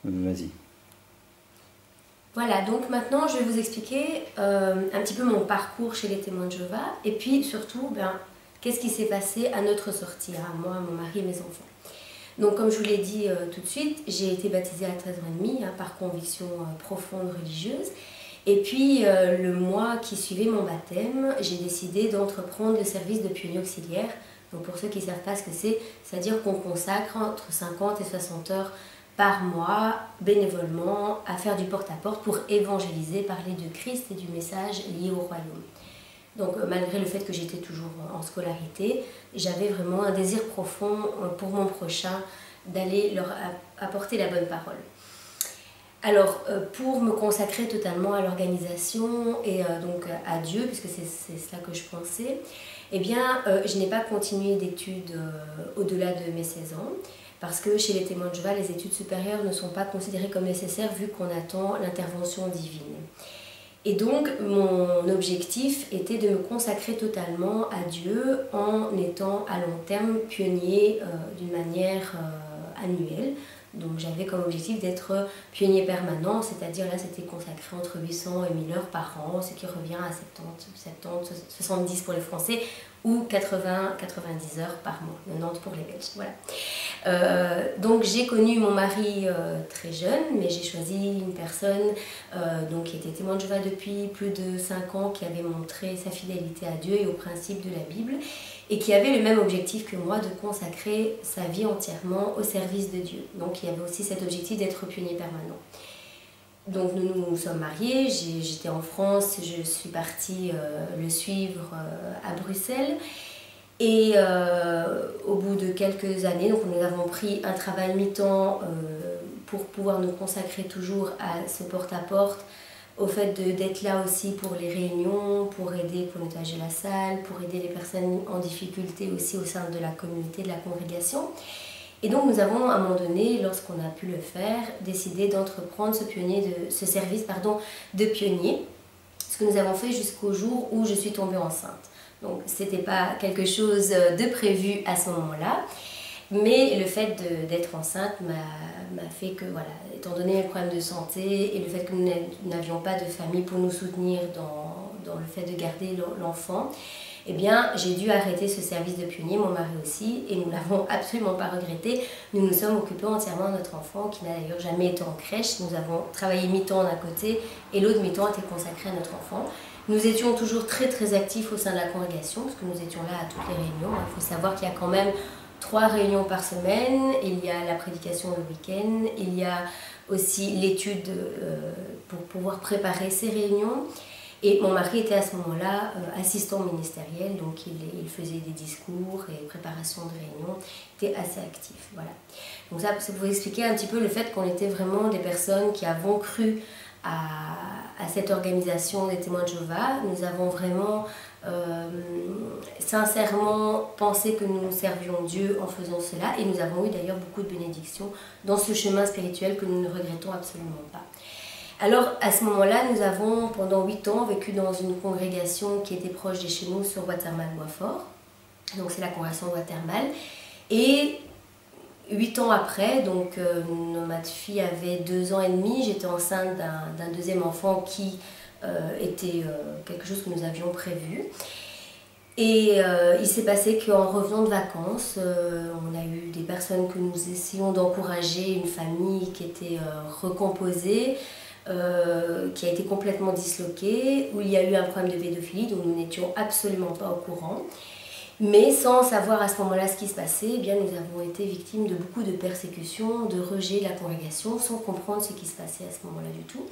Vas-y. Voilà, donc maintenant je vais vous expliquer un petit peu mon parcours chez les témoins de Jéhovah et puis surtout, qu'est-ce qui s'est passé à notre sortie, à moi, mon mari et mes enfants. Donc comme je vous l'ai dit tout de suite, j'ai été baptisée à 13 ans et demi par conviction profonde religieuse. Et puis le mois qui suivait mon baptême, j'ai décidé d'entreprendre le service de pionnier auxiliaire. Donc pour ceux qui ne savent pas ce que c'est-à-dire qu'on consacre entre 50 et 60 heures par mois, bénévolement, à faire du porte-à-porte pour évangéliser, parler de Christ et du message lié au royaume. Donc malgré le fait que j'étais toujours en scolarité, j'avais vraiment un désir profond pour mon prochain d'aller leur apporter la bonne parole. Alors, pour me consacrer totalement à l'organisation et donc à Dieu, puisque c'est cela que je pensais, eh bien, je n'ai pas continué d'études au-delà de mes 16 ans, parce que chez les témoins de Jéhovah, les études supérieures ne sont pas considérées comme nécessaires vu qu'on attend l'intervention divine. Et donc, mon objectif était de me consacrer totalement à Dieu en étant à long terme pionnier d'une manière annuelle. Donc j'avais comme objectif d'être pionnier permanent, c'est-à-dire là c'était consacré entre 800 et 1000 heures par an, ce qui revient à 70, 70 pour les Français ou 80-90 heures par mois, 90 pour les Belges. Voilà. Donc j'ai connu mon mari très jeune, mais j'ai choisi une personne donc, qui était témoin de Jéhovah depuis plus de 5 ans, qui avait montré sa fidélité à Dieu et aux principes de la Bible, et qui avait le même objectif que moi de consacrer sa vie entièrement au service de Dieu. Donc il y avait aussi cet objectif d'être pionnier permanent. Donc nous nous sommes mariés, j'étais en France, je suis partie le suivre à Bruxelles. Et au bout de quelques années, donc nous avons pris un travail mi-temps pour pouvoir nous consacrer toujours à ce porte-à-porte, au fait d'être là aussi pour les réunions, pour aider, pour nettoyer la salle, pour aider les personnes en difficulté aussi au sein de la communauté, de la congrégation. Et donc nous avons à un moment donné, lorsqu'on a pu le faire, décidé d'entreprendre ce service de pionnier, ce que nous avons fait jusqu'au jour où je suis tombée enceinte. Donc ce n'était pas quelque chose de prévu à ce moment-là, mais le fait d'être enceinte m'a fait que, voilà, étant donné mes problèmes de santé et le fait que nous n'avions pas de famille pour nous soutenir dans le fait de garder l'enfant, eh bien j'ai dû arrêter ce service de pionnier, mon mari aussi, et nous ne l'avons absolument pas regretté. Nous nous sommes occupés entièrement de notre enfant, qui n'a d'ailleurs jamais été en crèche. Nous avons travaillé mi-temps d'un côté et l'autre mi-temps était consacré à notre enfant. Nous étions toujours très très actifs au sein de la congrégation, parce que nous étions là à toutes les réunions. Il faut savoir qu'il y a quand même 3 réunions par semaine, il y a la prédication le week-end, il y a aussi l'étude pour pouvoir préparer ces réunions. Et mon mari était à ce moment-là assistant ministériel, donc il faisait des discours et préparation de réunions, il était assez actif. Voilà. Donc ça pour vous expliquer un petit peu le fait qu'on était vraiment des personnes qui avons cru à cette organisation des témoins de Jéhovah. Nous avons vraiment sincèrement pensé que nous servions Dieu en faisant cela, et nous avons eu d'ailleurs beaucoup de bénédictions dans ce chemin spirituel que nous ne regrettons absolument pas. Alors à ce moment-là, nous avons pendant 8 ans vécu dans une congrégation qui était proche de chez nous sur Watermal-Boisfort. Donc c'est la congrégation de Watermal. Et 8 ans après, donc ma fille avait 2 ans et demi, j'étais enceinte d'un deuxième enfant qui était quelque chose que nous avions prévu. Et il s'est passé qu'en revenant de vacances, on a eu des personnes que nous essayons d'encourager, une famille qui était recomposée, qui a été complètement disloquée, où il y a eu un problème de pédophilie dont nous n'étions absolument pas au courant. Mais sans savoir à ce moment-là ce qui se passait, eh bien, nous avons été victimes de beaucoup de persécutions, de rejet de la congrégation, sans comprendre ce qui se passait à ce moment-là du tout.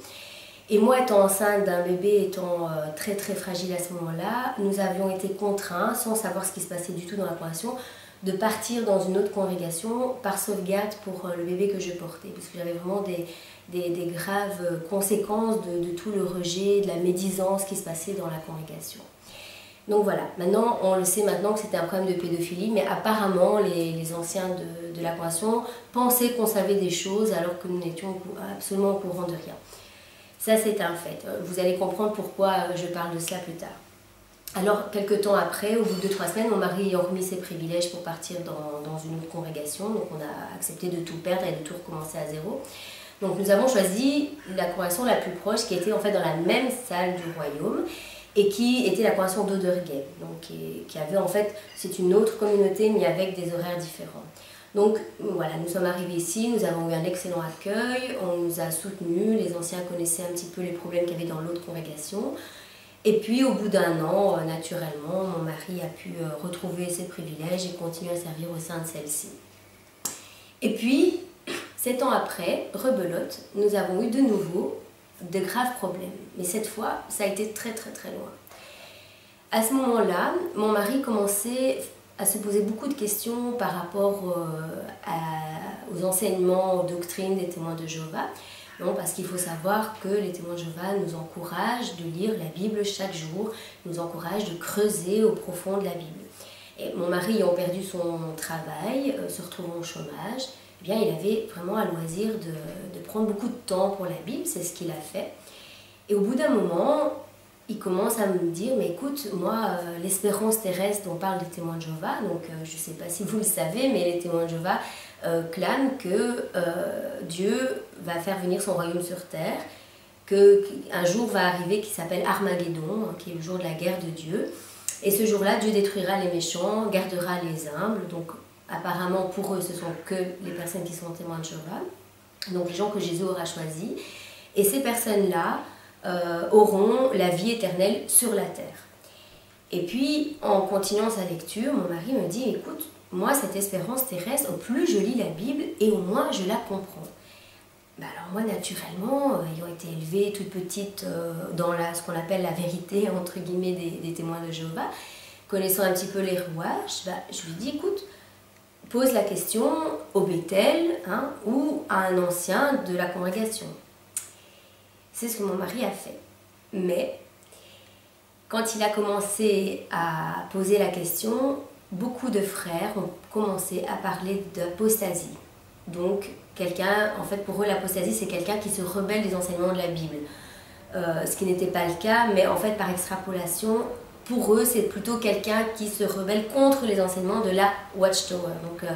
Et moi, étant enceinte d'un bébé, étant très très fragile à ce moment-là, nous avions été contraints, sans savoir ce qui se passait du tout dans la congrégation, de partir dans une autre congrégation par sauvegarde pour le bébé que je portais. Parce que j'avais vraiment des graves conséquences de tout le rejet, de la médisance qui se passait dans la congrégation. Donc voilà, maintenant on le sait maintenant que c'était un problème de pédophilie, mais apparemment les anciens de la congrégation pensaient qu'on savait des choses alors que nous n'étions absolument au courant de rien. Ça c'est un fait. Vous allez comprendre pourquoi je parle de cela plus tard. Alors quelques temps après, au bout de 2-3 semaines, mon mari ayant remis ses privilèges pour partir dans une autre congrégation, donc on a accepté de tout perdre et de tout recommencer à zéro. Donc nous avons choisi la congrégation la plus proche qui était en fait dans la même salle du royaume et qui était la congrégation d'Auderghem, donc qui avait en fait, c'est une autre communauté mais avec des horaires différents. Donc voilà, nous sommes arrivés ici, nous avons eu un excellent accueil, on nous a soutenus, les anciens connaissaient un petit peu les problèmes qu'il y avait dans l'autre congrégation. Et puis au bout d'un an, naturellement, mon mari a pu retrouver ses privilèges et continuer à servir au sein de celle-ci. Et puis, 7 ans après, rebelote, nous avons eu de nouveau de graves problèmes. Mais cette fois, ça a été très loin. À ce moment-là, mon mari commençait à se poser beaucoup de questions par rapport aux enseignements, aux doctrines des témoins de Jéhovah. Non, parce qu'il faut savoir que les témoins de Jéhovah nous encouragent de lire la Bible chaque jour, nous encouragent de creuser au profond de la Bible. Et mon mari ayant perdu son travail, se retrouvant au chômage, eh bien, il avait vraiment à loisir de prendre beaucoup de temps pour la Bible, c'est ce qu'il a fait. Et au bout d'un moment, il commence à me dire, mais écoute, moi, l'espérance terrestre dont parlent les témoins de Jéhovah, donc je ne sais pas si vous le savez, mais les témoins de Jéhovah clament que Dieu va faire venir son royaume sur terre, qu'un jour va arriver qui s'appelle Armageddon, qui est le jour de la guerre de Dieu. Et ce jour-là, Dieu détruira les méchants, gardera les humbles. Donc apparemment, pour eux, ce sont que les personnes qui sont témoins de Jéhovah, donc les gens que Jésus aura choisis. Et ces personnes-là auront la vie éternelle sur la terre. Et puis, en continuant sa lecture, mon mari me dit, écoute, moi, cette espérance terrestre, au plus je lis la Bible, et au moins je la comprends. Ben alors moi, naturellement, ayant été élevée toute petite dans ce qu'on appelle la vérité, entre guillemets, des témoins de Jéhovah, connaissant un petit peu les rouages, ben, je lui dis, écoute, pose la question au Bethel ou à un ancien de la congrégation. C'est ce que mon mari a fait. Mais, quand il a commencé à poser la question, beaucoup de frères ont commencé à parler d'apostasie. Donc, quelqu'un, en fait, pour eux, l'apostasie, c'est quelqu'un qui se rebelle des enseignements de la Bible. Ce qui n'était pas le cas, mais en fait, par extrapolation, pour eux, c'est plutôt quelqu'un qui se rebelle contre les enseignements de la Watchtower. Donc,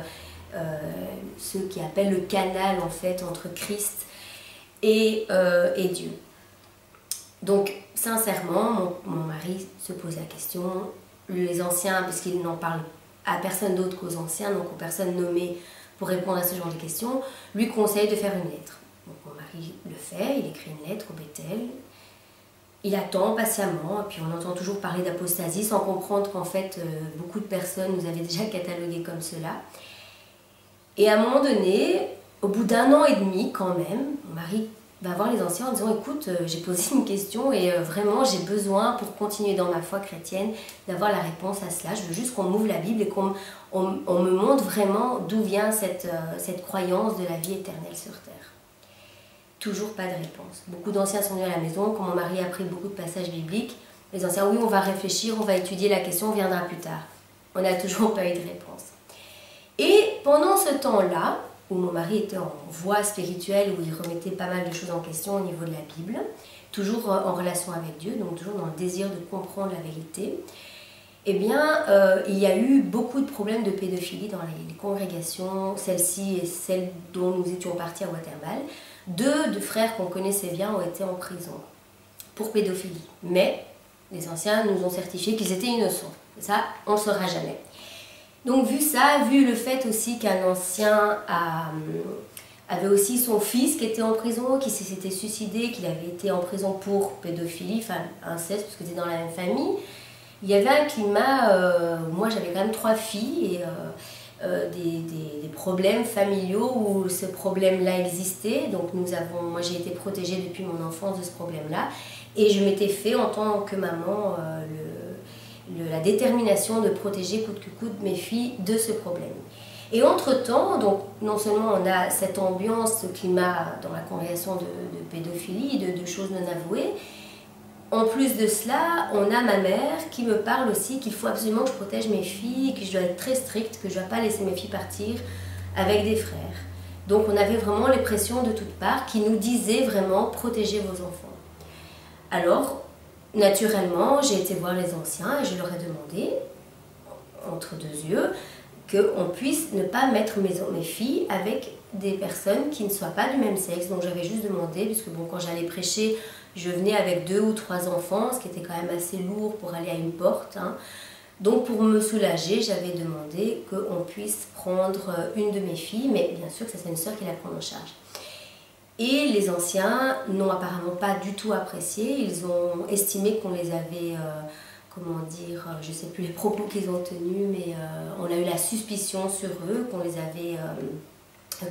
ceux qui appellent le canal, en fait, entre Christ et Dieu. Donc, sincèrement, mon mari se pose la question. Les anciens, parce qu'il n'en parle à personne d'autre qu'aux anciens, donc aux personnes nommées pour répondre à ce genre de questions, lui conseille de faire une lettre. Donc mon mari le fait, il écrit une lettre au Bethel, il attend patiemment, et puis on entend toujours parler d'apostasie sans comprendre qu'en fait beaucoup de personnes nous avaient déjà catalogués comme cela. Et à un moment donné, au bout d'1 an et demi quand même, mon mari va voir les anciens en disant, écoute, j'ai posé une question et vraiment j'ai besoin pour continuer dans ma foi chrétienne d'avoir la réponse à cela. Je veux juste qu'on m'ouvre la Bible et qu'on me montre vraiment d'où vient cette croyance de la vie éternelle sur terre. Toujours pas de réponse. Beaucoup d'anciens sont venus à la maison, quand mon mari a pris beaucoup de passages bibliques, les anciens, oui, on va réfléchir, on va étudier la question, on viendra plus tard. On n'a toujours pas eu de réponse. Et pendant ce temps-là, où mon mari était en voie spirituelle, où il remettait pas mal de choses en question au niveau de la Bible, toujours en relation avec Dieu, donc toujours dans le désir de comprendre la vérité, eh bien, il y a eu beaucoup de problèmes de pédophilie dans les congrégations, celle-ci et celle dont nous étions partis à Watermal. 2 frères qu'on connaissait bien ont été en prison pour pédophilie. Mais les anciens nous ont certifié qu'ils étaient innocents. Ça, on ne le saura jamais. Donc vu ça, vu le fait aussi qu'un ancien avait aussi son fils qui était en prison, qui s'était suicidé, qu'il avait été en prison pour pédophilie, enfin inceste, parce que c'était dans la même famille, il y avait un climat, moi j'avais quand même 3 filles, et des problèmes familiaux où ce problème-là existait. Donc moi j'ai été protégée depuis mon enfance de ce problème-là, et je m'étais fait en tant que maman la détermination de protéger coûte que coûte mes filles de ce problème. Et entre-temps, donc non seulement on a cette ambiance, ce climat dans la congrégation de pédophilie, de choses non avouées, en plus de cela, on a ma mère qui me parle aussi qu'il faut absolument que je protège mes filles, que je dois être très stricte, que je ne dois pas laisser mes filles partir avec des frères. Donc on avait vraiment les pressions de toutes parts qui nous disaient vraiment protégez vos enfants. Alors, naturellement, j'ai été voir les anciens et je leur ai demandé, entre 2 yeux, qu'on puisse ne pas mettre mes filles avec des personnes qui ne soient pas du même sexe. Donc j'avais juste demandé, puisque bon, quand j'allais prêcher, je venais avec 2 ou 3 enfants, ce qui était quand même assez lourd pour aller à une porte. Hein. Donc pour me soulager, j'avais demandé qu'on puisse prendre une de mes filles, mais bien sûr que c'est une sœur qui la prend en charge. Et les anciens n'ont apparemment pas du tout apprécié, ils ont estimé qu'on les avait, comment dire, je ne sais plus les propos qu'ils ont tenus, mais on a eu la suspicion sur eux, qu'on les avait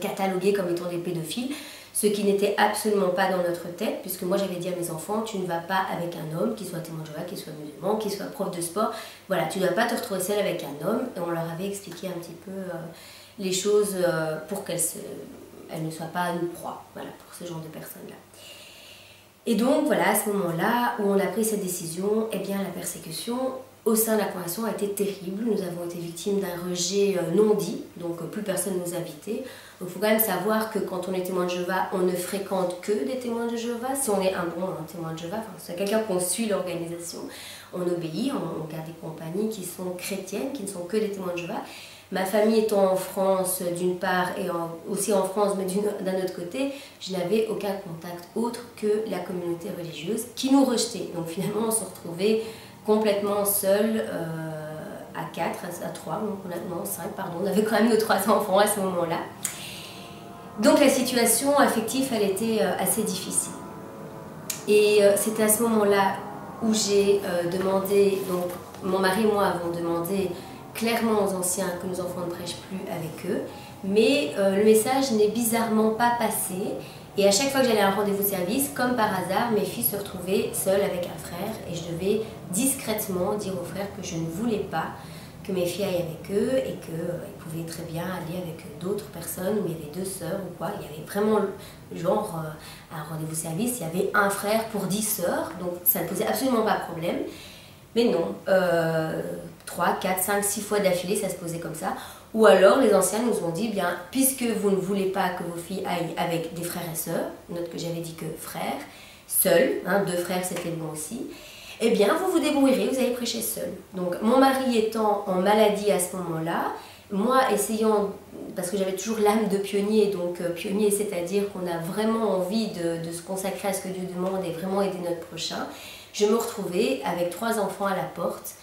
catalogués comme étant des pédophiles, ce qui n'était absolument pas dans notre tête, puisque moi j'avais dit à mes enfants, tu ne vas pas avec un homme, qui soit témoin de Jéhovah, qui soit musulman, qui soit prof de sport, voilà, tu ne dois pas te retrouver seule avec un homme, et on leur avait expliqué un petit peu les choses pour qu'elles ne soient pas une proie, voilà, pour ce genre de personnes-là. Et donc voilà, à ce moment-là où on a pris cette décision, eh bien la persécution au sein de la congrégation a été terrible. Nous avons été victimes d'un rejet non dit, donc plus personne ne nous invitait. Donc il faut quand même savoir que quand on est témoin de Jéhovah, on ne fréquente que des témoins de Jéhovah. Si on est un bon témoin de Jéhovah, enfin, c'est quelqu'un qu'on suit l'organisation, on obéit, on garde des compagnies qui sont chrétiennes, qui ne sont que des témoins de Jéhovah. Ma famille étant en France d'une part et aussi en France mais d'un autre côté, je n'avais aucun contact autre que la communauté religieuse qui nous rejetait. Donc finalement on se retrouvait complètement seuls à 4, à 3, non 5 pardon, on avait quand même nos 3 enfants à ce moment-là. Donc la situation affective elle était assez difficile. Et c'était à ce moment-là où j'ai demandé, donc mon mari et moi avons demandé clairement aux anciens que nos enfants ne prêchent plus avec eux, mais le message n'est bizarrement pas passé, et à chaque fois que j'allais à un rendez-vous de service, comme par hasard, mes filles se retrouvaient seules avec un frère, et je devais discrètement dire aux frères que je ne voulais pas que mes filles aillent avec eux, et qu'elles pouvaient très bien aller avec d'autres personnes, où il y avait 2 sœurs ou quoi. Il y avait vraiment, genre, à un rendez-vous de service, il y avait un frère pour 10 sœurs, donc ça ne posait absolument pas de problème. Mais non, 3, 4, 5, 6 fois d'affilée, ça se posait comme ça. Ou alors, les anciens nous ont dit, bien, puisque vous ne voulez pas que vos filles aillent avec des frères et sœurs, note que j'avais dit que frères, seuls, hein, 2 frères c'était bon aussi, eh bien, vous vous débrouillerez, vous allez prêcher seul. Donc, mon mari étant en maladie à ce moment-là, moi essayant, parce que j'avais toujours l'âme de pionnier, donc pionnier c'est-à-dire qu'on a vraiment envie de se consacrer à ce que Dieu demande et vraiment aider notre prochain, je me retrouvais avec 3 enfants à la porte,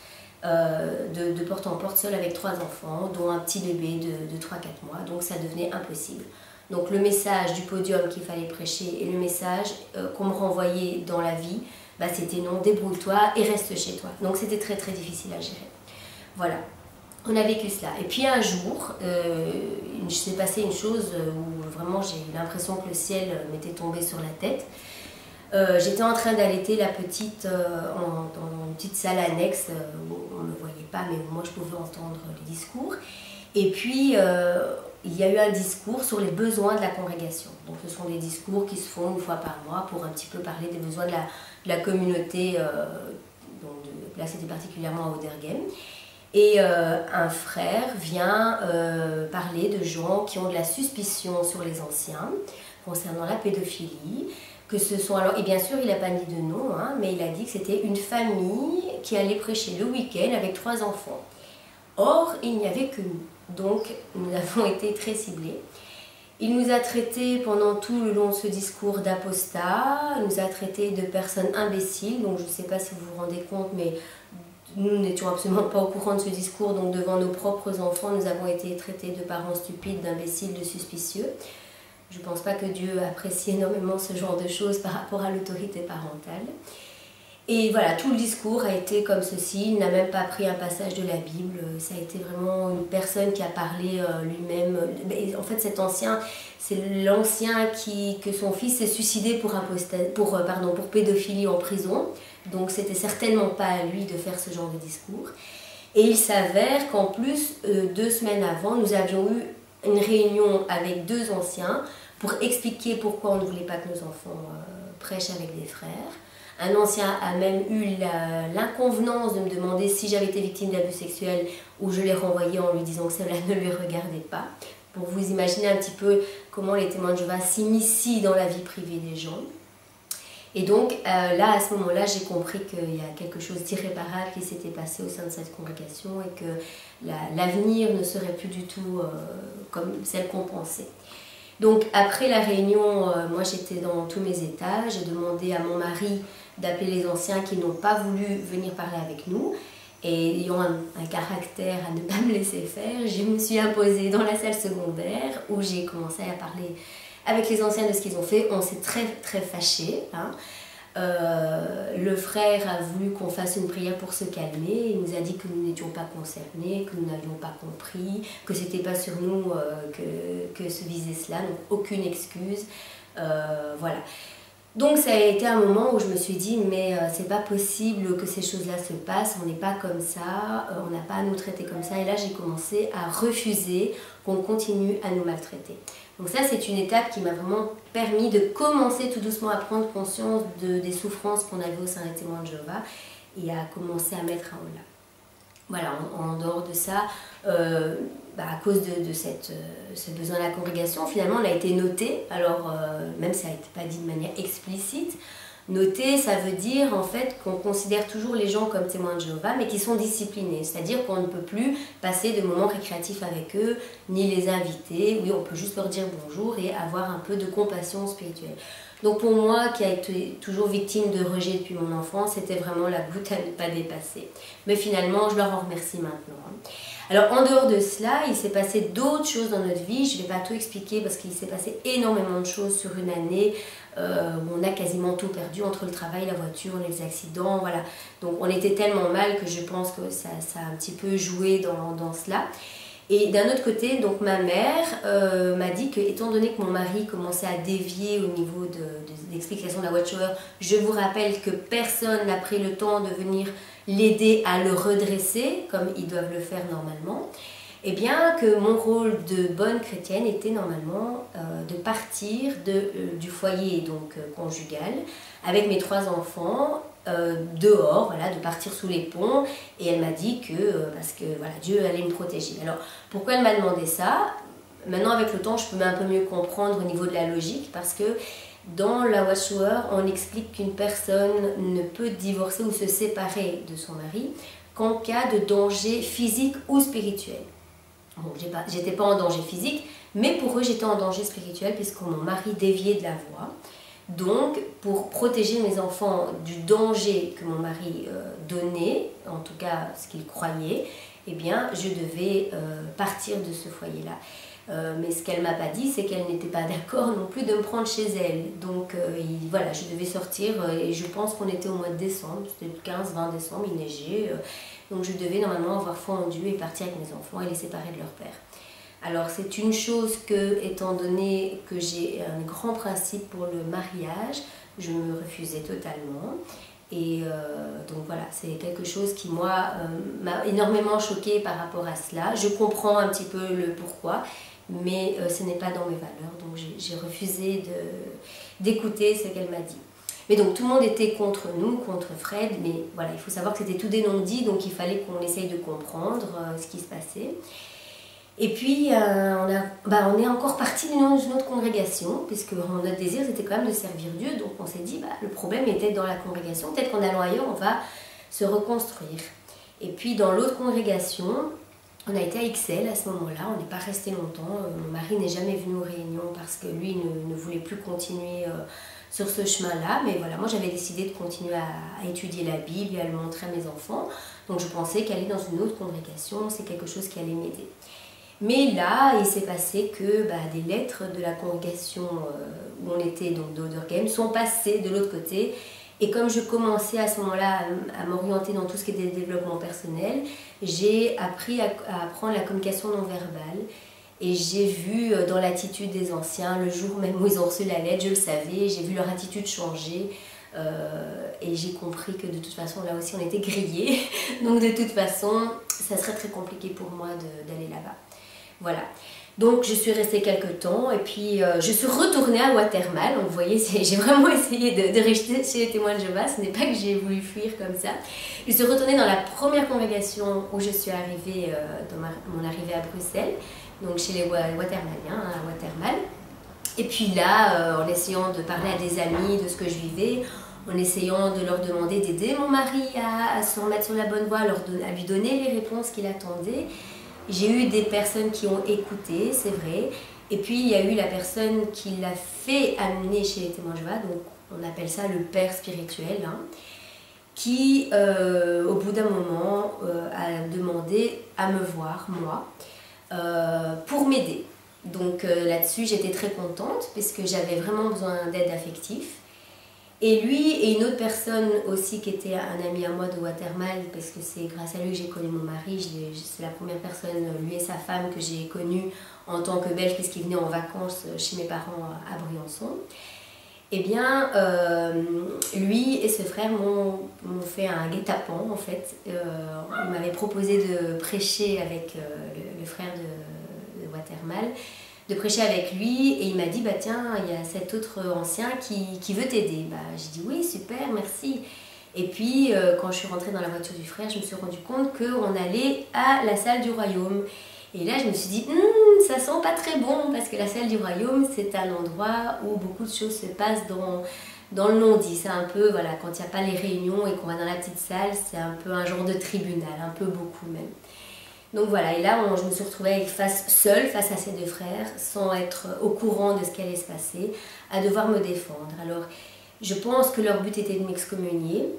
de porte en porte, seule avec 3 enfants, dont un petit bébé de 3-4 mois, donc ça devenait impossible. Donc le message du podium qu'il fallait prêcher et le message qu'on me renvoyait dans la vie, bah, c'était non, débrouille-toi et reste chez toi. Donc c'était très très difficile à gérer. Voilà, on a vécu cela. Et puis un jour, il s'est passé une chose où vraiment j'ai eu l'impression que le ciel m'était tombé sur la tête. J'étais en train d'allaiter la petite dans une petite salle annexe où on ne me voyait pas, mais moi je pouvais entendre les discours. Et puis il y a eu un discours sur les besoins de la congrégation. Donc ce sont des discours qui se font une fois par mois pour un petit peu parler des besoins de la communauté. Là c'était particulièrement à Auderghem. Et un frère vient parler de gens qui ont de la suspicion sur les anciens concernant la pédophilie. Que ce sont alors, et bien sûr il n'a pas dit de nom, hein, mais il a dit que c'était une famille qui allait prêcher le week-end avec 3 enfants. Or, il n'y avait que nous, donc nous avons été très ciblés. Il nous a traités pendant tout le long de ce discours d'apostats, il nous a traités de personnes imbéciles, donc je ne sais pas si vous vous rendez compte, mais nous n'étions absolument pas au courant de ce discours, donc devant nos propres enfants, nous avons été traités de parents stupides, d'imbéciles, de suspicieux. Je ne pense pas que Dieu apprécie énormément ce genre de choses par rapport à l'autorité parentale. Et voilà, tout le discours a été comme ceci, il n'a même pas pris un passage de la Bible, ça a été vraiment une personne qui a parlé lui-même. En fait, cet ancien, c'est l'ancien que son fils s'est suicidé pour pédophilie en prison, donc c'était certainement pas à lui de faire ce genre de discours. Et il s'avère qu'en plus, 2 semaines avant, nous avions eu une réunion avec 2 anciens pour expliquer pourquoi on ne voulait pas que nos enfants prêchent avec des frères. Un ancien a même eu l'inconvenance de me demander si j'avais été victime d'abus sexuels, ou je l'ai renvoyé en lui disant que cela ne lui regardait pas. Pour vous imaginer un petit peu comment les témoins de Jéhovah s'initient dans la vie privée des gens. Et donc là, à ce moment-là, j'ai compris qu'il y a quelque chose d'irréparable qui s'était passé au sein de cette congrégation et que l'avenir ne serait plus du tout comme celle qu'on pensait. Donc après la réunion, moi j'étais dans tous mes états, j'ai demandé à mon mari d'appeler les anciens qui n'ont pas voulu venir parler avec nous. Et ayant un caractère à ne pas me laisser faire, je me suis imposée dans la salle secondaire où j'ai commencé à parler avec les anciens de ce qu'ils ont fait. On s'est très très fâchés. Hein. Le frère a voulu qu'on fasse une prière pour se calmer. Il nous a dit que nous n'étions pas concernés, que nous n'avions pas compris, que c'était pas sur nous que se visait cela, donc aucune excuse. Voilà. Donc ça a été un moment où je me suis dit mais c'est pas possible que ces choses-là se passent, on n'est pas comme ça, on n'a pas à nous traiter comme ça. Et là j'ai commencé à refuser qu'on continue à nous maltraiter. Donc ça c'est une étape qui m'a vraiment permis de commencer tout doucement à prendre conscience des souffrances qu'on avait au sein des témoins de Jéhovah et à commencer à mettre un haut là. Voilà, en dehors de ça, à cause de ce besoin de la congrégation, finalement on a été noté, alors même ça n'a pas dit de manière explicite. Noter, ça veut dire en fait qu'on considère toujours les gens comme témoins de Jéhovah, mais qui sont disciplinés, c'est-à-dire qu'on ne peut plus passer de moments récréatifs avec eux, ni les inviter, oui on peut juste leur dire bonjour et avoir un peu de compassion spirituelle. Donc pour moi, qui a été toujours victime de rejet depuis mon enfance, c'était vraiment la goutte à ne pas dépasser. Mais finalement, je leur en remercie maintenant. Alors en dehors de cela, il s'est passé d'autres choses dans notre vie. Je ne vais pas tout expliquer parce qu'il s'est passé énormément de choses sur une année où on a quasiment tout perdu entre le travail, la voiture, les accidents, voilà. Donc on était tellement mal que je pense que ça a un petit peu joué dans cela. Et d'un autre côté, donc ma mère m'a dit que, étant donné que mon mari commençait à dévier au niveau de l'explication de la watchtower, je vous rappelle que personne n'a pris le temps de venir l'aider à le redresser, comme ils doivent le faire normalement, et bien que mon rôle de bonne chrétienne était normalement de partir du foyer donc conjugal avec mes 3 enfants, dehors, voilà, de partir sous les ponts, et elle m'a dit que, parce que voilà, Dieu allait me protéger. Alors, pourquoi elle m'a demandé ça? Maintenant, avec le temps, je peux un peu mieux comprendre au niveau de la logique, parce que dans la watchtower, on explique qu'une personne ne peut divorcer ou se séparer de son mari qu'en cas de danger physique ou spirituel. Bon, j'étais pas en danger physique, mais pour eux, j'étais en danger spirituel, puisque mon mari déviait de la voie. Donc, pour protéger mes enfants du danger que mon mari donnait, en tout cas ce qu'il croyait, eh bien, je devais partir de ce foyer-là. Mais ce qu'elle m'a pas dit, c'est qu'elle n'était pas d'accord non plus de me prendre chez elle. Donc, voilà, je devais sortir, et je pense qu'on était au mois de décembre, c'était le 15-20 décembre, il neigeait. Donc, je devais normalement avoir foi en Dieu et partir avec mes enfants et les séparer de leur père. Alors c'est une chose que, étant donné que j'ai un grand principe pour le mariage, je me refusais totalement. Et donc voilà, c'est quelque chose qui moi m'a énormément choquée par rapport à cela. Je comprends un petit peu le pourquoi, mais ce n'est pas dans mes valeurs. Donc j'ai refusé d'écouter ce qu'elle m'a dit. Mais donc tout le monde était contre nous, contre Fred, mais voilà, il faut savoir que c'était tout des non-dits, donc il fallait qu'on essaye de comprendre ce qui se passait. Et puis, on est encore parti d'une autre congrégation, puisque notre désir, c'était quand même de servir Dieu. Donc, on s'est dit, le problème était dans la congrégation. Peut-être qu'en allant ailleurs, on va se reconstruire. Et puis, dans l'autre congrégation, on a été à Ixelles à ce moment-là. On n'est pas resté longtemps. Mon mari n'est jamais venu aux réunions parce que lui ne voulait plus continuer sur ce chemin-là. Mais voilà, moi, j'avais décidé de continuer à étudier la Bible et à le montrer à mes enfants. Donc, je pensais qu'aller dans une autre congrégation, c'est quelque chose qui allait m'aider. Mais là, il s'est passé que des lettres de la congrégation où on était, donc d'Oderghem, sont passées de l'autre côté. Et comme je commençais à ce moment-là à m'orienter dans tout ce qui était développement personnel, j'ai appris à apprendre la communication non verbale. Et j'ai vu dans l'attitude des anciens, le jour même où ils ont reçu la lettre, je le savais, j'ai vu leur attitude changer. Et j'ai compris que de toute façon, là aussi, on était grillés. Donc de toute façon, ça serait très compliqué pour moi d'aller là-bas. Voilà, donc je suis restée quelques temps et puis je suis retournée à Watermal. Donc vous voyez, j'ai vraiment essayé de rester chez les témoins de Jéhovah, ce n'est pas que j'ai voulu fuir comme ça. Je suis retournée dans la première congrégation où je suis arrivée, dans mon arrivée à Bruxelles, donc chez les Watermaliens, à Watermal. Et puis là, en essayant de parler à des amis de ce que je vivais, en essayant de leur demander d'aider mon mari à se remettre sur la bonne voie, à lui donner les réponses qu'il attendait. J'ai eu des personnes qui ont écouté, c'est vrai, Et puis il y a eu la personne qui l'a fait amener chez les témoins de Jéhovah, donc on appelle ça le père spirituel, hein, qui au bout d'un moment a demandé à me voir, moi, pour m'aider. Donc là-dessus j'étais très contente puisque j'avais vraiment besoin d'aide affective. Et lui et une autre personne aussi qui était un ami à moi de Watermal, parce que c'est grâce à lui que j'ai connu mon mari, c'est la première personne, lui et sa femme, que j'ai connue en tant que belge puisqu'ils venaient en vacances chez mes parents à Briançon. Eh bien, lui et ce frère m'ont fait un guet-apens en fait. Il m'avait proposé de prêcher avec le frère de Watermal, de prêcher avec lui, et il m'a dit bah tiens, il y a cet autre ancien qui veut t'aider. Bah, j'ai dit oui, super, merci. Et puis quand je suis rentrée dans la voiture du frère, je me suis rendu compte qu'on allait à la salle du royaume. Et là je me suis dit ça sent pas très bon, parce que la salle du royaume c'est un endroit où beaucoup de choses se passent dans le non-dit. C'est un peu, voilà, quand il n'y a pas les réunions et qu'on va dans la petite salle, c'est un peu un genre de tribunal, un peu beaucoup même. Donc voilà, et là je me suis retrouvée seule face à ces deux frères, sans être au courant de ce qui allait se passer, à devoir me défendre. Alors je pense que leur but était de m'excommunier,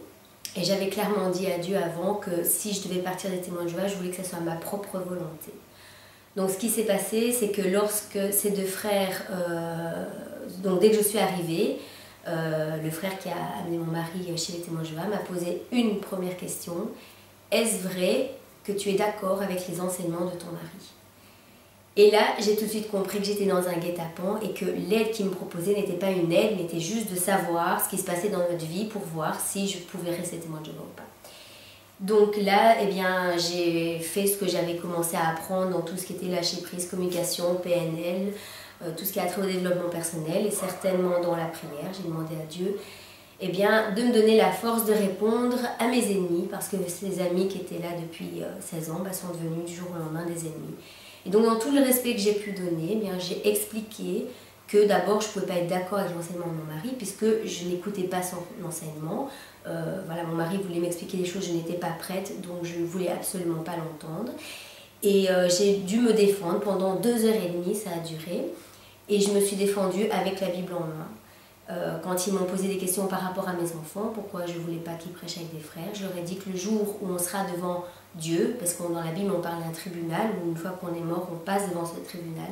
et j'avais clairement dit à Dieu avant que si je devais partir des témoins de Jéhovah, je voulais que ce soit ma propre volonté. Donc ce qui s'est passé, c'est que lorsque ces deux frères, donc dès que je suis arrivée, le frère qui a amené mon mari chez les témoins de Jéhovah m'a posé une première question: est-ce vrai que tu es d'accord avec les enseignements de ton mari? Et là, j'ai tout de suite compris que j'étais dans un guet-apens et que l'aide qu'il me proposait n'était pas une aide, mais était juste de savoir ce qui se passait dans notre vie pour voir si je pouvais rester témoin de Jéhovah ou pas. Donc là, eh bien, j'ai fait ce que j'avais commencé à apprendre dans tout ce qui était lâcher prise, communication, PNL, tout ce qui a trait au développement personnel, et certainement dans la prière. J'ai demandé à Dieu eh bien, de me donner la force de répondre à mes ennemis, parce que ces amis qui étaient là depuis 16 ans sont devenus du jour au lendemain des ennemis. Et donc dans tout le respect que j'ai pu donner, eh bien, j'ai expliqué que d'abord je ne pouvais pas être d'accord avec l'enseignement de mon mari, puisque je n'écoutais pas son enseignement. Voilà, mon mari voulait m'expliquer des choses, je n'étais pas prête, donc je ne voulais absolument pas l'entendre. Et j'ai dû me défendre pendant 2h30, ça a duré, et je me suis défendue avec la Bible en main. Quand ils m'ont posé des questions par rapport à mes enfants, pourquoi je ne voulais pas qu'ils prêchent avec des frères, je leur ai dit que le jour où on sera devant Dieu, parce que dans la Bible on parle d'un tribunal, où une fois qu'on est mort, on passe devant ce tribunal,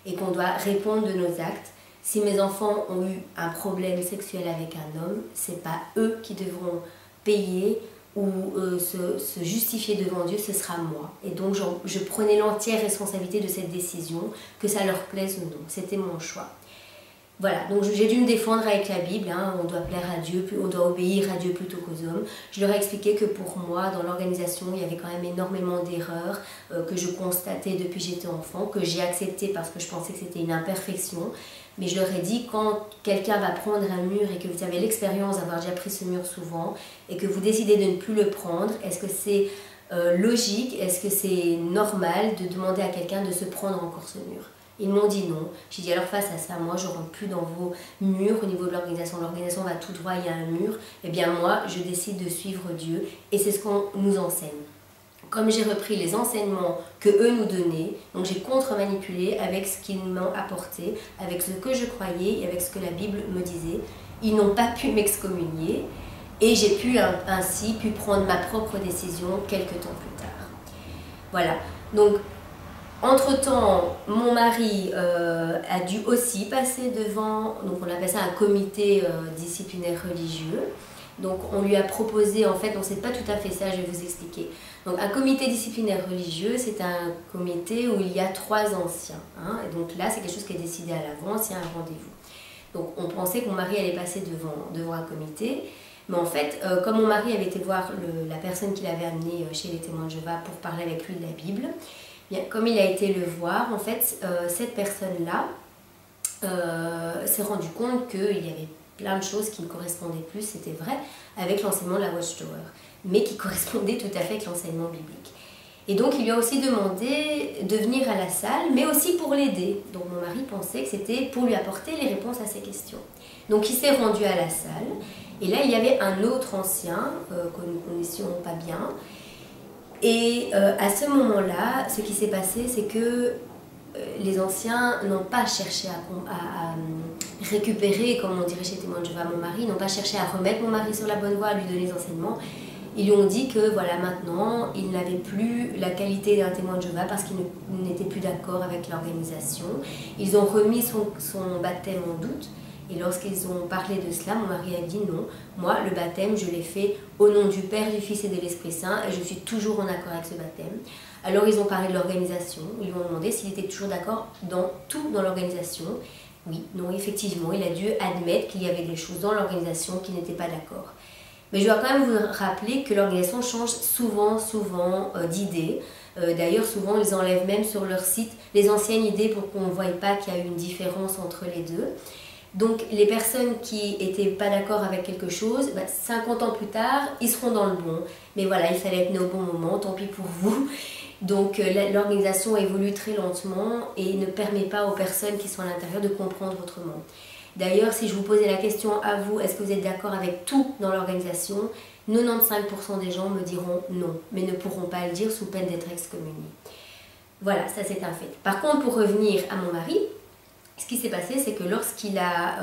et qu'on doit répondre de nos actes. Si mes enfants ont eu un problème sexuel avec un homme, ce n'est pas eux qui devront payer ou se justifier devant Dieu, ce sera moi. Et donc je prenais l'entière responsabilité de cette décision, que ça leur plaise ou non. C'était mon choix. Voilà, donc j'ai dû me défendre avec la Bible, hein, on doit plaire à Dieu, on doit obéir à Dieu plutôt qu'aux hommes. Je leur ai expliqué que pour moi, dans l'organisation, il y avait quand même énormément d'erreurs que je constatais depuis que j'étais enfant, que j'ai accepté parce que je pensais que c'était une imperfection. Mais je leur ai dit, quand quelqu'un va prendre un mur et que vous avez l'expérience d'avoir déjà pris ce mur souvent et que vous décidez de ne plus le prendre, est-ce que c'est logique, est-ce que c'est normal de demander à quelqu'un de se prendre encore ce mur ? Ils m'ont dit non. J'ai dit alors face à ça, moi je ne rentre plus dans vos murs au niveau de l'organisation. L'organisation va tout droit, il y a un mur. Eh bien moi, je décide de suivre Dieu et c'est ce qu'on nous enseigne. Comme j'ai repris les enseignements que eux nous donnaient, donc j'ai contre-manipulé avec ce qu'ils m'ont apporté, avec ce que je croyais et avec ce que la Bible me disait. Ils n'ont pas pu m'excommunier et j'ai pu ainsi prendre ma propre décision quelques temps plus tard. Voilà, donc entre-temps, mon mari a dû aussi passer devant, donc on appelle ça un comité disciplinaire religieux. Donc on lui a proposé, en fait, on ne sait pas tout à fait ça, je vais vous expliquer. Donc un comité disciplinaire religieux, c'est un comité où il y a 3 anciens. Hein, et donc là, c'est quelque chose qui est décidé à l'avance, il y a un rendez-vous. Donc on pensait que mon mari allait passer devant un comité. Mais en fait, comme mon mari avait été voir la personne qui l'avait amené chez les témoins de Jéhovah pour parler avec lui de la Bible, bien, comme il a été le voir, en fait, cette personne-là s'est rendu compte qu'il y avait plein de choses qui ne correspondaient plus, c'était vrai, avec l'enseignement de la Watchtower, mais qui correspondaient tout à fait avec l'enseignement biblique. Et donc il lui a aussi demandé de venir à la salle, mais aussi pour l'aider. Donc mon mari pensait que c'était pour lui apporter les réponses à ses questions. Donc il s'est rendu à la salle, et là il y avait un autre ancien que nous ne connaissions pas bien. Et à ce moment-là, ce qui s'est passé, c'est que les anciens n'ont pas cherché à récupérer, comme on dirait chez Témoins de Jéhovah, mon mari, n'ont pas cherché à remettre mon mari sur la bonne voie, à lui donner des enseignements. Ils lui ont dit que voilà, maintenant, il n'avait plus la qualité d'un témoin de Jéhovah parce qu'il n'était plus d'accord avec l'organisation. Ils ont remis son baptême en doute. Et lorsqu'ils ont parlé de cela, mon mari a dit non, moi le baptême je l'ai fait au nom du Père, du Fils et de l'Esprit Saint et je suis toujours en accord avec ce baptême. Alors ils ont parlé de l'organisation, ils lui ont demandé s'il était toujours d'accord dans tout dans l'organisation. Oui, non, effectivement, il a dû admettre qu'il y avait des choses dans l'organisation qui n'étaient pas d'accord. Mais je dois quand même vous rappeler que l'organisation change souvent d'idées. D'ailleurs, souvent, ils enlèvent même sur leur site les anciennes idées pour qu'on ne voie pas qu'il y a eu une différence entre les deux. Donc, les personnes qui n'étaient pas d'accord avec quelque chose, 50 ans plus tard, ils seront dans le bon. Mais voilà, il fallait être né au bon moment, tant pis pour vous. Donc, l'organisation évolue très lentement et ne permet pas aux personnes qui sont à l'intérieur de comprendre votre monde. D'ailleurs, si je vous posais la question à vous, est-ce que vous êtes d'accord avec tout dans l'organisation? 95% des gens me diront non, mais ne pourront pas le dire sous peine d'être excommuniés. Voilà, ça c'est un fait. Par contre, pour revenir à mon mari, ce qui s'est passé, c'est que lorsqu'il a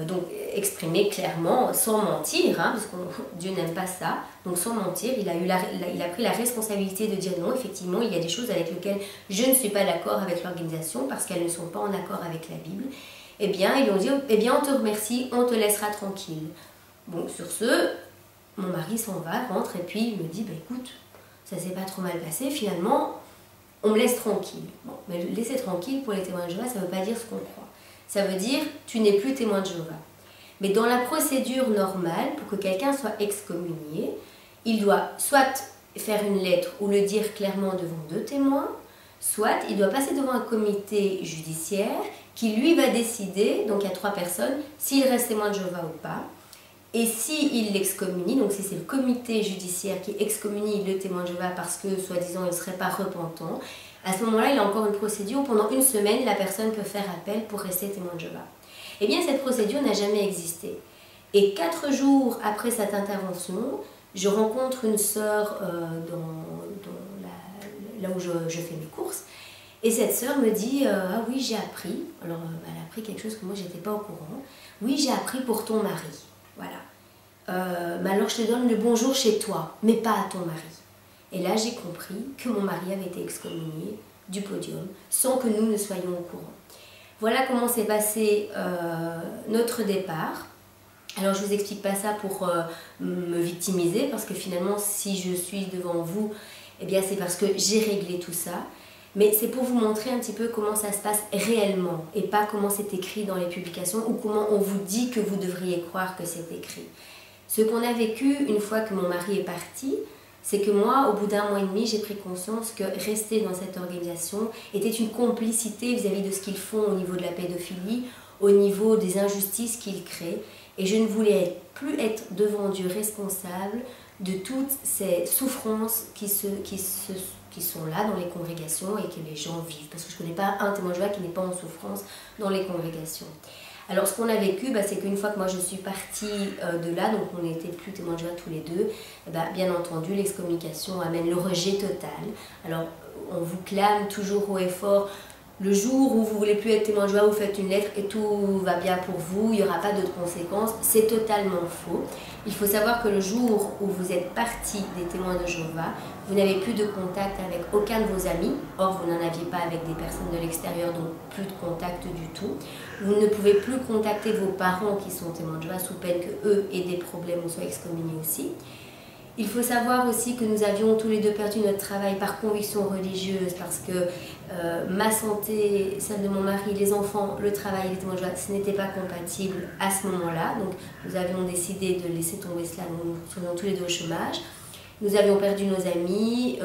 donc exprimé clairement, sans mentir, hein, parce que Dieu n'aime pas ça, donc sans mentir, il a pris la responsabilité de dire non, effectivement, il y a des choses avec lesquelles je ne suis pas d'accord avec l'organisation parce qu'elles ne sont pas en accord avec la Bible. Eh bien, ils lui ont dit, eh bien, on te remercie, on te laissera tranquille. Bon, sur ce, mon mari s'en va, rentre, et puis il me dit, écoute, ça s'est pas trop mal passé, finalement, on me laisse tranquille. Bon, mais laisser tranquille pour les témoins de Jéhovah, ça ne veut pas dire ce qu'on croit. Ça veut dire, tu n'es plus témoin de Jéhovah. Mais dans la procédure normale, pour que quelqu'un soit excommunié, il doit soit faire une lettre ou le dire clairement devant 2 témoins, soit il doit passer devant un comité judiciaire qui lui va décider, donc il y a 3 personnes, s'il reste témoin de Jéhovah ou pas. Et s'il l'excommunie, donc si c'est le comité judiciaire qui excommunie le témoin de Jéhovah parce que, soi-disant, il ne serait pas repentant, à ce moment-là, il a encore une procédure où pendant 1 semaine, la personne peut faire appel pour rester témoin de Jéhovah. Eh bien, cette procédure n'a jamais existé. Et 4 jours après cette intervention, je rencontre une sœur là où je fais mes courses. Et cette sœur me dit, ah oui, j'ai appris. Alors, elle a appris quelque chose que moi, je n'étais pas au courant. Oui, j'ai appris pour ton mari. Voilà. Mais alors, je te donne le bonjour chez toi, mais pas à ton mari. Et là, j'ai compris que mon mari avait été excommunié du podium, sans que nous ne soyons au courant. Voilà comment s'est passé notre départ. Alors, je ne vous explique pas ça pour me victimiser, parce que finalement, si je suis devant vous, eh bien, c'est parce que j'ai réglé tout ça. Mais c'est pour vous montrer un petit peu comment ça se passe réellement, et pas comment c'est écrit dans les publications, ou comment on vous dit que vous devriez croire que c'est écrit. Ce qu'on a vécu une fois que mon mari est parti, c'est que moi, au bout d'1 mois et demi, j'ai pris conscience que rester dans cette organisation était une complicité vis-à-vis de ce qu'ils font au niveau de la pédophilie, au niveau des injustices qu'ils créent. Et je ne voulais plus être devant Dieu responsable de toutes ces souffrances qui sont là dans les congrégations et que les gens vivent. Parce que je ne connais pas un témoin de Jéhovah qui n'est pas en souffrance dans les congrégations. Alors ce qu'on a vécu, c'est qu'une fois que moi je suis partie de là, donc on n'était plus témoins de Jéhovah tous les deux, bien entendu l'excommunication amène le rejet total. Alors on vous clame toujours haut et fort, le jour où vous ne voulez plus être témoin de Jéhovah, vous faites une lettre et tout va bien pour vous, il n'y aura pas d'autres conséquences. C'est totalement faux. Il faut savoir que le jour où vous êtes parti des témoins de Jéhovah, vous n'avez plus de contact avec aucun de vos amis. Or, vous n'en aviez pas avec des personnes de l'extérieur, donc plus de contact du tout. Vous ne pouvez plus contacter vos parents qui sont témoins de Jéhovah sous peine qu'eux aient des problèmes ou soient excommuniés aussi. Il faut savoir aussi que nous avions tous les deux perdu notre travail par conviction religieuse parce que ma santé, celle de mon mari, les enfants, le travail, les témoins de Jéhovah, ce n'était pas compatible à ce moment-là. Donc nous avions décidé de laisser tomber cela, nous serions tous les deux au chômage. Nous avions perdu nos amis,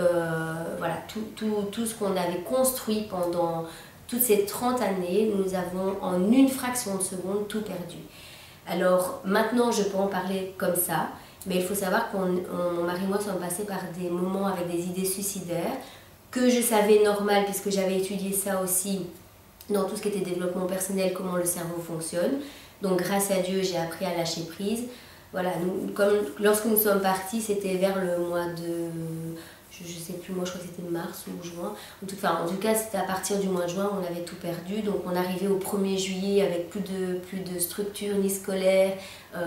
voilà, tout ce qu'on avait construit pendant toutes ces 30 années, nous avons en une fraction de seconde tout perdu. Alors maintenant je peux en parler comme ça. Mais il faut savoir que mon mari et moi sommes passés par des moments avec des idées suicidaires que je savais normal puisque j'avais étudié ça aussi dans tout ce qui était développement personnel, comment le cerveau fonctionne. Donc grâce à Dieu, j'ai appris à lâcher prise. Voilà, lorsque nous sommes partis, c'était vers le mois de je sais plus, moi je crois que c'était mars ou juin. En tout cas, c'était à partir du mois de juin, on avait tout perdu. Donc on arrivait au 1er juillet avec plus de structure ni scolaire.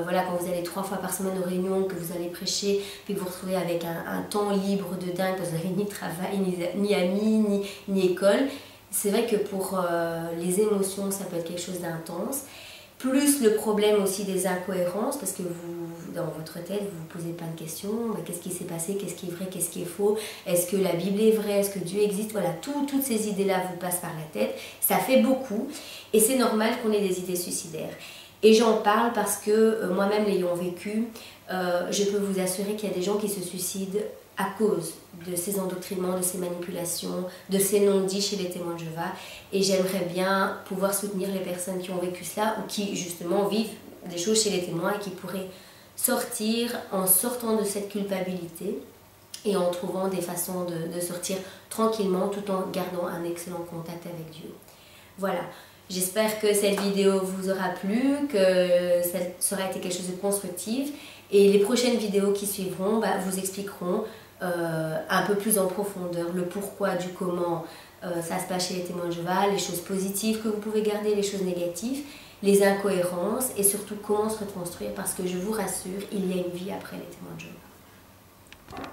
Voilà, quand vous allez 3 fois par semaine aux réunions, que vous allez prêcher, puis que vous vous retrouvez avec un temps libre de dingue, parce que vous n'avez ni travail, ni amis, ni école. C'est vrai que pour les émotions, ça peut être quelque chose d'intense. Plus le problème aussi des incohérences, parce que vous, dans votre tête, vous vous posez plein de questions. Qu'est-ce qui s'est passé? Qu'est-ce qui est vrai? Qu'est-ce qui est faux? Est-ce que la Bible est vraie? Est-ce que Dieu existe? Voilà, toutes ces idées-là vous passent par la tête. Ça fait beaucoup. Et c'est normal qu'on ait des idées suicidaires. Et j'en parle parce que moi-même l'ayant vécu, je peux vous assurer qu'il y a des gens qui se suicident à cause de ces endoctrinements, de ces manipulations, de ces non-dits chez les témoins de Jéhovah. Et j'aimerais bien pouvoir soutenir les personnes qui ont vécu cela ou qui justement vivent des choses chez les témoins et qui pourraient sortir en sortant de cette culpabilité et en trouvant des façons de sortir tranquillement tout en gardant un excellent contact avec Dieu. Voilà. J'espère que cette vidéo vous aura plu, que ça aura été quelque chose de constructif. Et les prochaines vidéos qui suivront vous expliqueront un peu plus en profondeur le pourquoi du comment ça se passe chez les témoins de Jéhovah, les choses positives que vous pouvez garder, les choses négatives, les incohérences et surtout comment se reconstruire parce que je vous rassure, il y a une vie après les témoins de Jéhovah.